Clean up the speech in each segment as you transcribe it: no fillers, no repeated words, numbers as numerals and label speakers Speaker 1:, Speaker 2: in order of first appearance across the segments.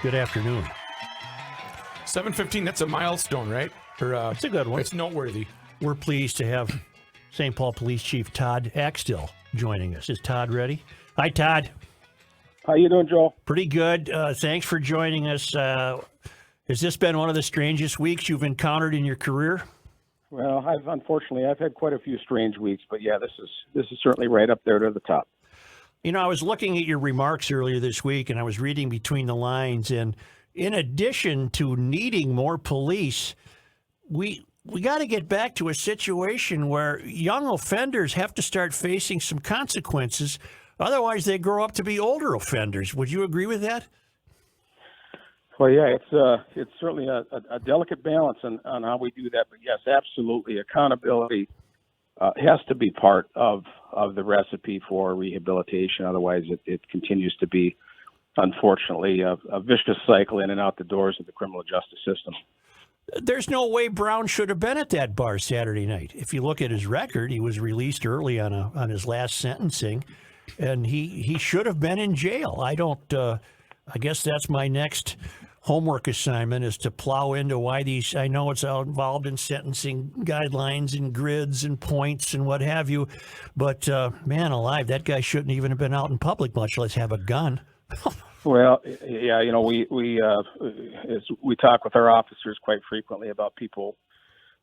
Speaker 1: Good afternoon.
Speaker 2: 7:15, that's a milestone, right?
Speaker 1: It's a good one.
Speaker 2: It's noteworthy.
Speaker 1: We're pleased to have St. Paul Police Chief Todd Axtell joining us. Is Todd ready? Hi, Todd.
Speaker 3: How you doing, Joel?
Speaker 1: Pretty good. Thanks for joining us. Has this been one of the strangest weeks you've encountered in your career?
Speaker 3: Well, unfortunately I've had quite a few strange weeks, but yeah, this is certainly right up there to the top.
Speaker 1: You know, I was looking at your remarks earlier this week, and I was reading between the lines, and in addition to needing more police, we got to get back to a situation where young offenders have to start facing some consequences. Otherwise, they grow up to be older offenders. Would you agree with that?
Speaker 3: Well, yeah, it's certainly a delicate balance on how we do that. But yes, absolutely, accountability has to be part of the recipe for rehabilitation. Otherwise, it continues to be, unfortunately, a vicious cycle in and out the doors of the criminal justice system.
Speaker 1: There's no way Brown should have been at that bar Saturday night. If you look at his record, he was released early on his last sentencing, and he should have been in jail. I guess that's my next homework assignment, is to plow into why these. I know it's all involved in sentencing guidelines and grids and points and what have you, but man alive, that guy shouldn't even have been out in public, much less have a gun.
Speaker 3: Well, yeah, you know, we talk with our officers quite frequently about people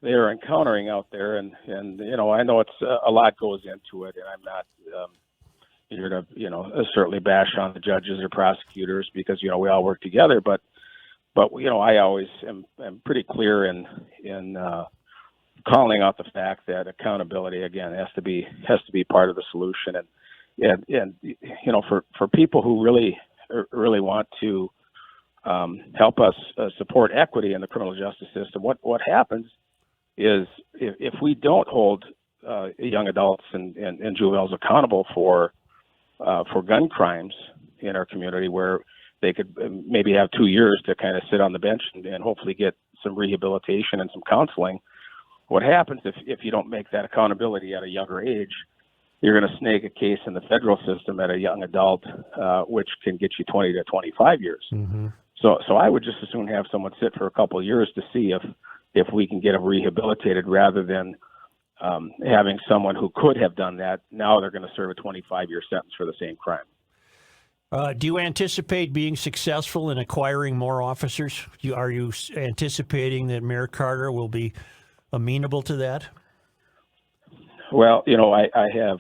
Speaker 3: they are encountering out there, and you know, I know it's a lot goes into it, and I'm not here to certainly bash on the judges or prosecutors, because we all work together, but I always am pretty clear in calling out the fact that accountability again has to be part of the solution, and for people who really want to help us support equity in the criminal justice system, what happens is if we don't hold young adults and juveniles accountable for gun crimes in our community, where they could maybe have 2 years to kind of sit on the bench and hopefully get some rehabilitation and some counseling. What happens if you don't make that accountability at a younger age, you're going to snag a case in the federal system at a young adult, which can get you 20 to 25 years.
Speaker 1: Mm-hmm.
Speaker 3: So I would just as soon have someone sit for a couple of years to see if we can get them rehabilitated, rather than having someone who could have done that. Now they're going to serve a 25-year sentence for the same crime.
Speaker 1: Do you anticipate being successful in acquiring more officers? Are you anticipating that Mayor Carter will be amenable to that?
Speaker 3: Well, I have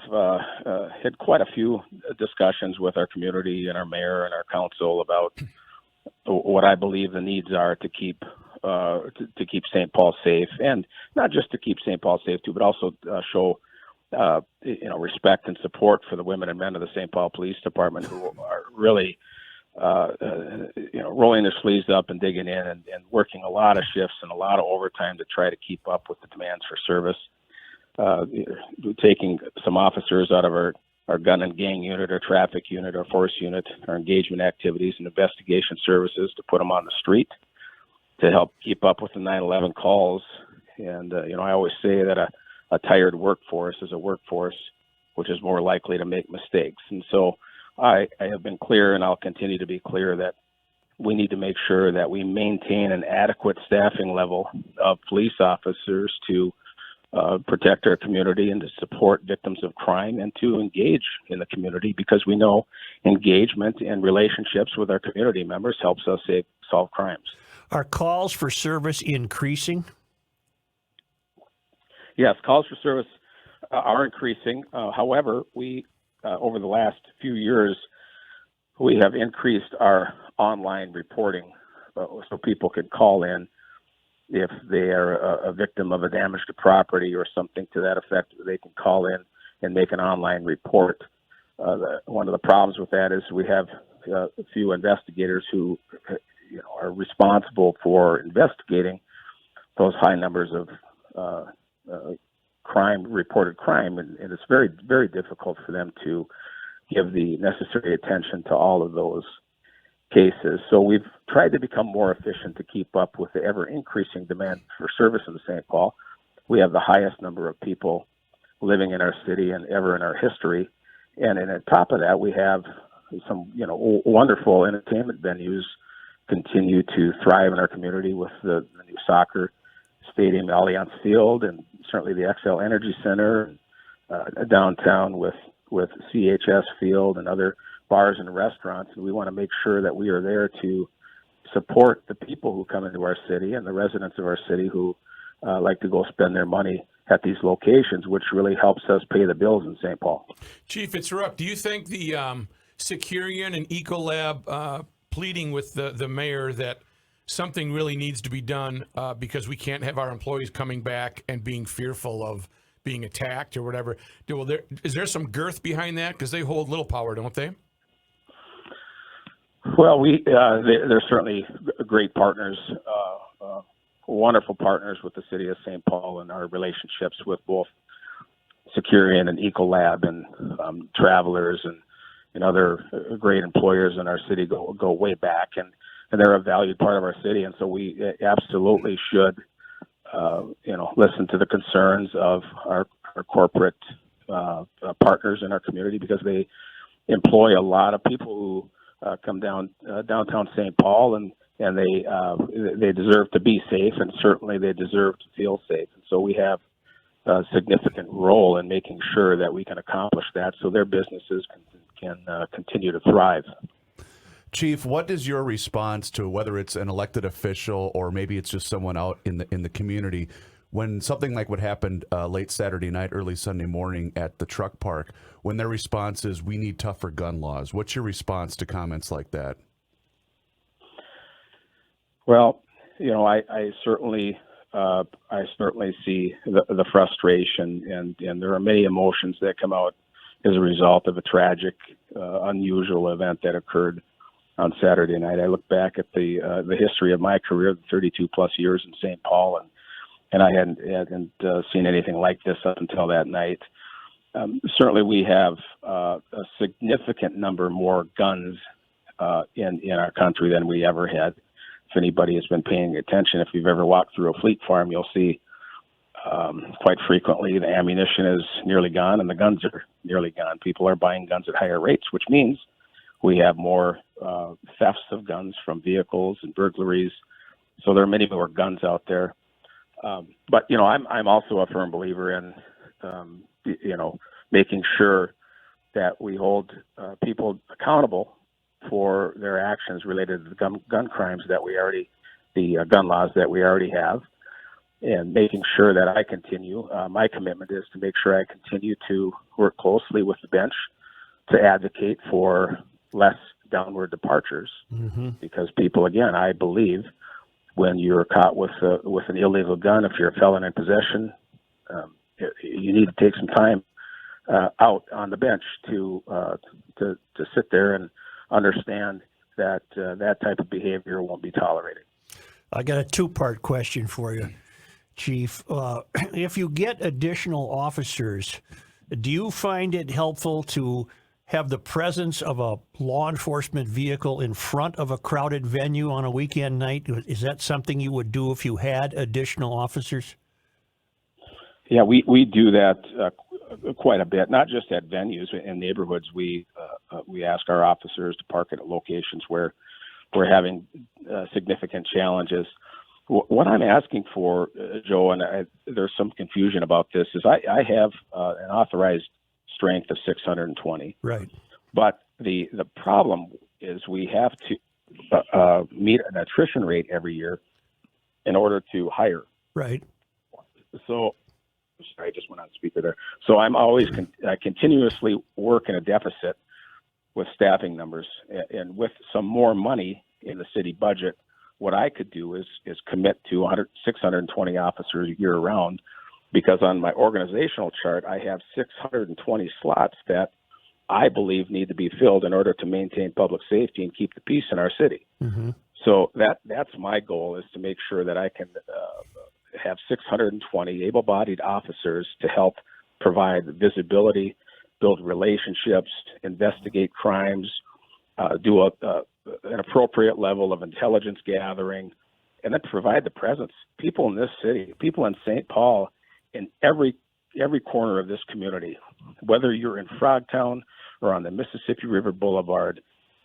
Speaker 3: had quite a few discussions with our community and our mayor and our council about what I believe the needs are to keep St. Paul safe, and not just to keep St. Paul safe too, but also show respect and support for the women and men of the St. Paul Police Department, who are really rolling their sleeves up and digging in and working a lot of shifts and a lot of overtime to try to keep up with the demands for service. Taking some officers out of our gun and gang unit, or traffic unit, or force unit, our engagement activities and investigation services, to put them on the street to help keep up with the 9/11 calls. And I always say that a tired workforce is a workforce which is more likely to make mistakes. And so I have been clear, and I'll continue to be clear, that we need to make sure that we maintain an adequate staffing level of police officers to protect our community and to support victims of crime and to engage in the community, because we know engagement and relationships with our community members helps us solve crimes.
Speaker 1: Are calls for service increasing?
Speaker 3: Yes, calls for service are increasing. However, we over the last few years, we have increased our online reporting, so people can call in if they are a victim of a damage to property or something to that effect. They can call in and make an online report. One of the problems with that is we have a few investigators who are responsible for investigating those high numbers of reported crime, and it's very, very difficult for them to give the necessary attention to all of those cases. So we've tried to become more efficient to keep up with the ever-increasing demand for service in St. Paul. We have the highest number of people living in our city and ever in our history. And on top of that, we have some, wonderful entertainment venues continue to thrive in our community with the new soccer stadium, Allianz Field, and certainly the XL Energy Center, downtown with CHS Field and other bars and restaurants. And we want to make sure that we are there to support the people who come into our city and the residents of our city who like to go spend their money at these locations, which really helps us pay the bills in St. Paul.
Speaker 2: Chief, it's Rupp. Do you think the Securian and Ecolab pleading with the mayor that something really needs to be done because we can't have our employees coming back and being fearful of being attacked or whatever, is there some girth behind that? Because they hold little power, don't they?
Speaker 3: Well, they're certainly great partners, wonderful partners with the city of St. Paul, and our relationships with both Securian and Ecolab and Travelers and other great employers in our city go way back, and they're a valued part of our city. And so we absolutely should, listen to the concerns of our corporate partners in our community, because they employ a lot of people who come downtown St. Paul, and they deserve to be safe, and certainly they deserve to feel safe. And so we have a significant role in making sure that we can accomplish that, so their businesses can continue to thrive.
Speaker 4: Chief, what is your response to, whether it's an elected official or maybe it's just someone out in the community, when something like what happened late Saturday night, early Sunday morning at the truck park, when their response is, we need tougher gun laws? What's your response to comments like that?
Speaker 3: Well, I certainly see the frustration, and there are many emotions that come out as a result of a tragic, unusual event that occurred on Saturday night. I look back at the history of my career, 32 plus years in St. Paul, and I hadn't seen anything like this up until that night. Certainly, we have a significant number more guns in our country than we ever had. If anybody has been paying attention, if you've ever walked through a fleet farm, you'll see quite frequently the ammunition is nearly gone and the guns are nearly gone. People are buying guns at higher rates, which means we have more thefts of guns from vehicles and burglaries. So there are many more guns out there. But I'm also a firm believer in making sure that we hold people accountable for their actions related to the gun crimes that the gun laws that we already have, and making sure that I continue. My commitment is to make sure I continue to work closely with the bench to advocate for less downward departures, because people, again, I believe when you're caught with an illegal gun, if you're a felon in possession, you need to take some time out on the bench to sit there and understand that that type of behavior won't be tolerated.
Speaker 1: I got a two-part question for you, Chief. If you get additional officers, do you find it helpful to have the presence of a law enforcement vehicle in front of a crowded venue on a weekend night? Is that something you would do if you had additional officers?
Speaker 3: Yeah, we do that quite a bit, not just at venues. In neighborhoods, we ask our officers to park at locations where we're having significant challenges. What I'm asking for, Joe, and there's some confusion about this, is I have an authorized strength of 620.
Speaker 1: Right.
Speaker 3: But the problem is we have to meet an attrition rate every year in order to hire.
Speaker 1: Right.
Speaker 3: So, sorry, I just went on speaker there. So I'm always I continuously work in a deficit with staffing numbers, and with some more money in the city budget, what I could do is commit to 620 officers year round, because on my organizational chart, I have 620 slots that I believe need to be filled in order to maintain public safety and keep the peace in our city.
Speaker 1: Mm-hmm.
Speaker 3: So that's my goal, is to make sure that I can have 620 able-bodied officers to help provide visibility, build relationships, investigate crimes, do an appropriate level of intelligence gathering, and then provide the presence. People in this city, people in St. Paul, in every corner of this community, whether you're in Frogtown or on the Mississippi River Boulevard,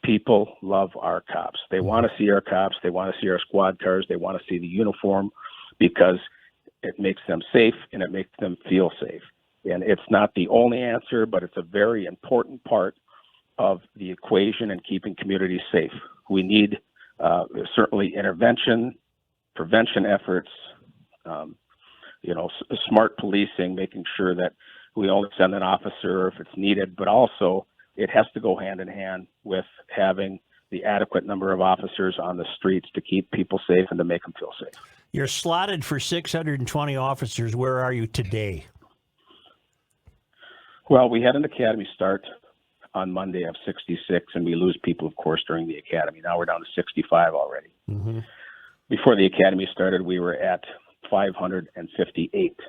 Speaker 3: people love our cops. They want to see our cops. They want to see our squad cars. They want to see the uniform because it makes them safe and it makes them feel safe. And it's not the only answer, but it's a very important part of the equation in keeping communities safe. We need certainly intervention, prevention efforts, smart policing, making sure that we only send an officer if it's needed, but also it has to go hand in hand with having the adequate number of officers on the streets to keep people safe and to make them feel safe.
Speaker 1: You're slotted for 620 officers. Where are you today?
Speaker 3: Well, we had an academy start on Monday of 66, and we lose people, of course, during the academy. Now we're down to 65 already.
Speaker 1: Mm-hmm.
Speaker 3: Before the academy started, we were at 558.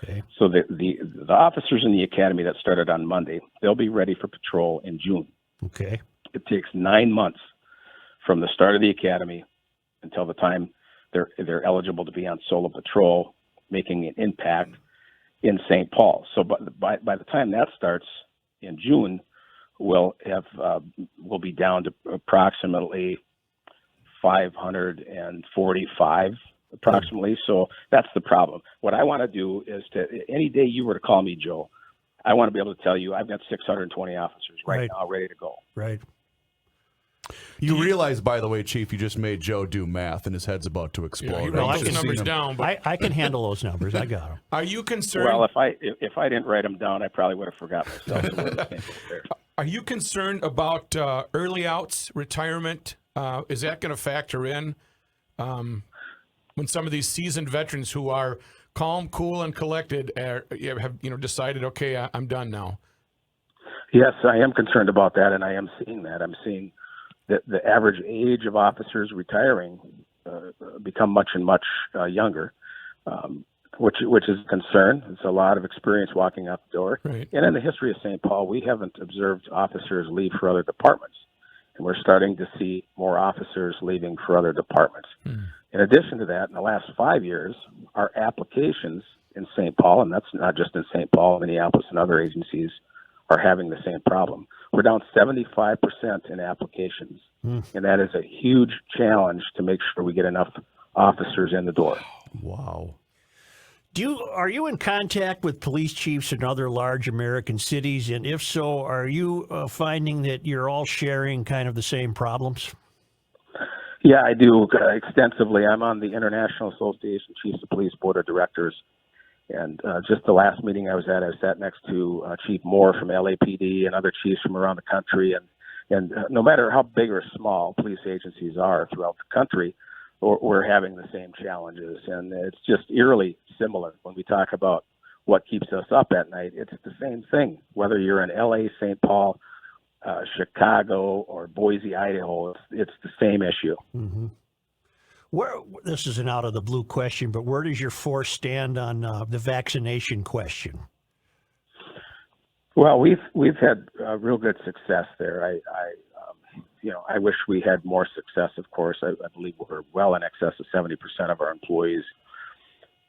Speaker 1: Okay.
Speaker 3: So the officers in the academy that started on Monday, they'll be ready for patrol in June.
Speaker 1: Okay.
Speaker 3: It takes 9 months from the start of the academy until the time they're eligible to be on solo patrol, making an impact in St. Paul. So by the time that starts in June, we'll be down to approximately 545 approximately. So that's the problem. What I want to do is any day you were to call me, Joe, I want to be able to tell you I've got 620 officers right now ready to go.
Speaker 1: Right.
Speaker 4: You realize, by the way, Chief, you just made Joe do math, and his head's about to explode.
Speaker 2: He
Speaker 4: I've
Speaker 2: wrote
Speaker 4: just
Speaker 2: those
Speaker 4: seen
Speaker 2: numbers
Speaker 4: him.
Speaker 2: down. But
Speaker 1: I can handle those numbers. I got them.
Speaker 2: are you concerned?
Speaker 3: Well, if I didn't write them down, I probably would have forgot myself. So we're the same there.
Speaker 2: Are you concerned about early outs, retirement? Is that going to factor in when some of these seasoned veterans who are calm, cool, and collected have decided, okay, I'm done now?
Speaker 3: Yes, I am concerned about that, and I am seeing that. I'm seeing that the average age of officers retiring become much younger, which is a concern. It's a lot of experience walking out the door.
Speaker 2: Right.
Speaker 3: And in the history of St. Paul, we haven't observed officers leave for other departments. And we're starting to see more officers leaving for other departments. In addition to that, in the last 5 years, our applications in St. Paul, and that's not just in St. Paul, Minneapolis, and other agencies, are having the same problem. We're down 75% in applications, and that is a huge challenge to make sure we get enough officers in the door.
Speaker 4: Wow.
Speaker 1: Are you in contact with police chiefs in other large American cities? And if so, are you finding that you're all sharing kind of the same problems?
Speaker 3: Yeah, I do extensively. I'm on the International Association of Chiefs of Police Board of Directors. And just the last meeting I was at, I sat next to Chief Moore from LAPD and other chiefs from around the country. And no matter how big or small police agencies are throughout the country, we're having the same challenges. And it's just eerily similar when we talk about what keeps us up at night. It's the same thing, whether you're in LA, St. Paul, Chicago, or Boise, Idaho. It's the same issue.
Speaker 1: Mm-hmm. This is an out of the blue question, but where does your force stand on the vaccination question?
Speaker 3: Well, we've had real good success there. I wish we had more success. Of course, I believe we're well in excess of 70% of our employees.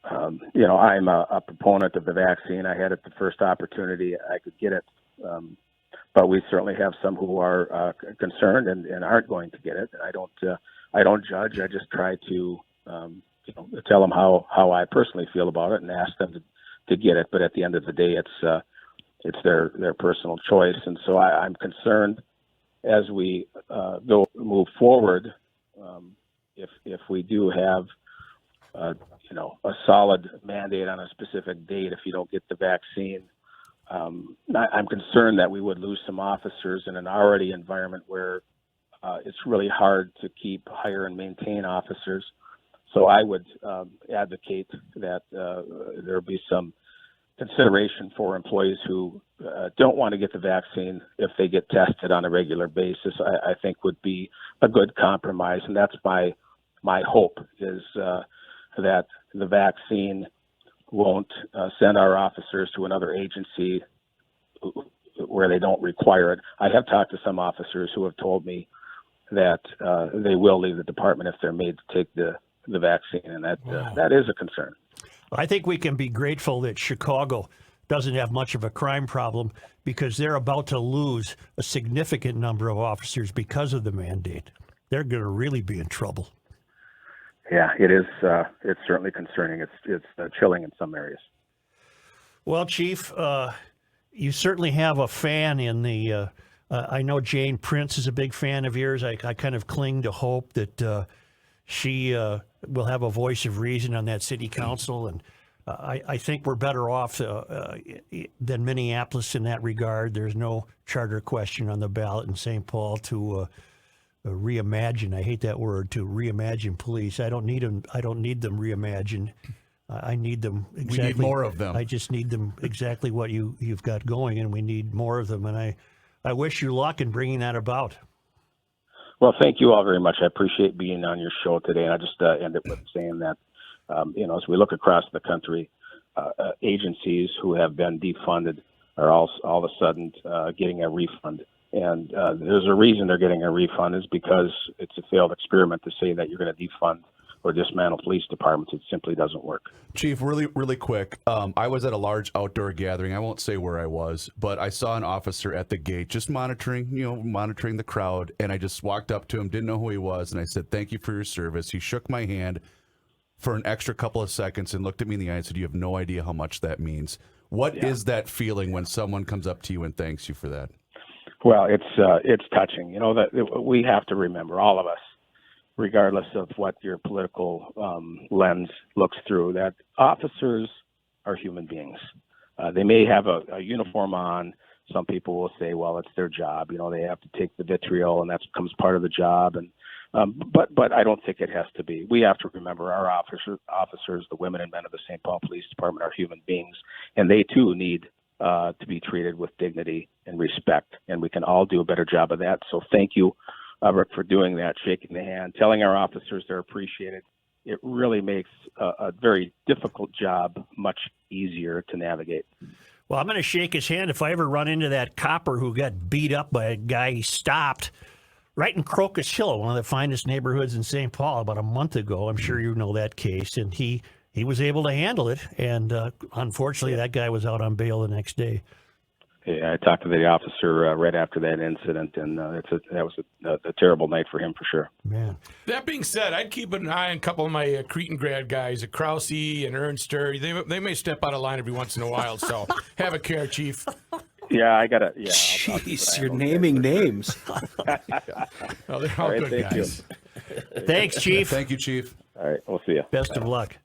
Speaker 3: I'm a proponent of the vaccine. I had it the first opportunity I could get it, but we certainly have some who are concerned and aren't going to get it. And I don't judge. I just try to tell them how I personally feel about it and ask them to get it. But at the end of the day, it's their personal choice. And so I'm concerned as we move forward. If we do have a solid mandate on a specific date, if you don't get the vaccine, I'm concerned that we would lose some officers in an already environment where it's really hard to hire and maintain officers. So I would advocate that there be some consideration for employees who don't want to get the vaccine if they get tested on a regular basis. I think would be a good compromise, and that's my hope is that the vaccine won't send our officers to another agency where they don't require it. I have talked to some officers who have told me that they will leave the department if they're made to take the vaccine, and that is a concern.
Speaker 1: I think we can be grateful that Chicago doesn't have much of a crime problem because they're about to lose a significant number of officers because of the mandate. They're going to really be in trouble.
Speaker 3: Yeah, it is. It's certainly concerning. It's chilling in some areas.
Speaker 1: Well, Chief, you certainly have a fan in the. I know Jane Prince is a big fan of yours. I kind of cling to hope that she will have a voice of reason on that city council, and I think we're better off than Minneapolis in that regard. There's no charter question on the ballot in St. Paul to reimagine. I hate that word, to reimagine police. I don't need them. I don't need them reimagined. I need them exactly.
Speaker 4: We need more of them.
Speaker 1: I just need them exactly what you've got going, and we need more of them. And I wish you luck in bringing that about.
Speaker 3: Well, thank you all very much. I appreciate being on your show today. And I just end it with saying that, as we look across the country, agencies who have been defunded are all of a sudden getting a refund. And there's a reason they're getting a refund is because it's a failed experiment to say that you're going to defund or dismantle police departments. It simply doesn't work.
Speaker 4: Chief, really quick. I was at a large outdoor gathering. I won't say where I was, but I saw an officer at the gate just monitoring the crowd. And I just walked up to him, didn't know who he was. And I said, "Thank you for your service." He shook my hand for an extra couple of seconds and looked at me in the eye and said, "You have no idea how much that means." What is that feeling when someone comes up to you and thanks you for that?
Speaker 3: Well, it's touching. That we have to remember, all of us, regardless of what your political lens looks through, that officers are human beings. They may have a uniform on. Some people will say, well, it's their job. They have to take the vitriol, and that becomes part of the job. And but I don't think it has to be. We have to remember our officers, the women and men of the St. Paul Police Department, are human beings, and they too need to be treated with dignity and respect. And we can all do a better job of that. So thank you, Rick, for doing that, shaking the hand, telling our officers they're appreciated. It really makes a very difficult job much easier to navigate.
Speaker 1: Well, I'm going to shake his hand if I ever run into that copper who got beat up by a guy he stopped right in Crocus Hill, one of the finest neighborhoods in St. Paul, about a month ago. I'm sure you know that case. And he was able to handle it. And unfortunately, that guy was out on bail the next day.
Speaker 3: Yeah, I talked to the officer right after that incident, and that was a terrible night for him for sure.
Speaker 1: Man.
Speaker 2: That being said, I'd keep an eye on a couple of my Cretan grad guys, Krause and Ernster. They may step out of line every once in a while, so have a care, Chief.
Speaker 3: Yeah, I got to. Yeah,
Speaker 5: Jeez, you're naming names.
Speaker 2: Well, they're all good
Speaker 3: thank
Speaker 2: guys.
Speaker 1: Thanks, Chief.
Speaker 4: Thank you, Chief.
Speaker 3: All right, we'll see you.
Speaker 1: Best of luck.